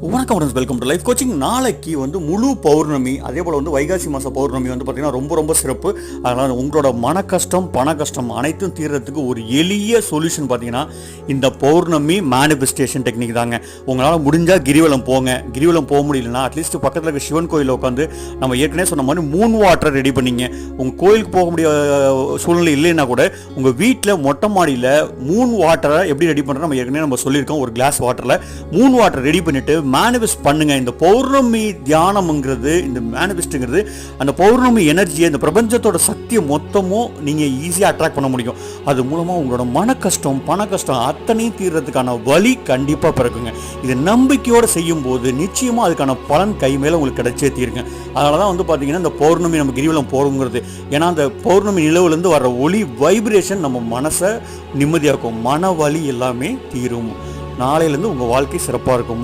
வணக்கம் friends, welcome to life coaching. நாளைக்கு முழு பௌர்ணமி, அதே போல் வைகாசி மாத பௌர்ணமி பார்த்திங்கன்னா ரொம்ப சிறப்பு. அதனால் உங்களோட மன கஷ்டம், பண கஷ்டம் அனைத்தும் தீர்றதுக்கு ஒரு எளிய சொல்யூஷன் பார்த்திங்கன்னா இந்த பௌர்ணமி மேனிஃபெஸ்டேஷன் டெக்னிக் தாங்க. உங்களால் முடிஞ்சால் கிரிவலம் போங்க. கிரிவலம் போக முடியலன்னா அட்லீஸ்ட் பக்கத்தில் இருக்க சிவன் கோயிலில் உட்காந்து நம்ம ஏற்கனவே சொன்ன மாதிரி மூன் வாட்டர் ரெடி பண்ணிங்க. உங்கள் கோயிலுக்கு போக முடிய சூழ்நிலை இல்லைன்னா கூட உங்கள் வீட்டில் மொட்டை மாடியில் மூன் வாட்டரை எப்படி ரெடி பண்ணுறோம் நம்ம ஏற்கனவே சொல்லியிருக்கோம். ஒரு கிளாஸ் வாட்டரில் மூன் வாட்டர் ரெடி பண்ணிவிட்டு மேனிஃபெஸ்ட் பண்ணுங்க. இந்த பௌர்ணமி தியானம்ங்கிறது, இந்த மேனிஃபெஸ்ட்ங்கிறது அந்த பௌர்ணமி எனர்ஜியை, இந்த பிரபஞ்சத்தோட சக்தியை மொத்தமும் நீங்கள் ஈஸியாக அட்ராக்ட் பண்ண முடியும். அது மூலமாக உங்களோட மன கஷ்டம், பண கஷ்டம் அத்தனையும் தீர்றதுக்கான வழி கண்டிப்பாக பிறக்குங்க. இது நம்பிக்கையோடு செய்யும் போது நிச்சயமாக அதுக்கான பலன் கை மேலே உங்களுக்கு கிடைச்சே தீருங்க. அதனால தான் பார்த்தீங்கன்னா இந்த பௌர்ணமி நம்ம கிரிவலம் போகிறோங்கிறது. ஏன்னா அந்த பௌர்ணமி நிலவுலேருந்து வர ஒளி வைப்ரேஷன் நம்ம மனசை நிம்மதியாக்கும். மன வலி எல்லாமே தீரும். நாளையிலேருந்து உங்கள் வாழ்க்கை சிறப்பாக இருக்கும்.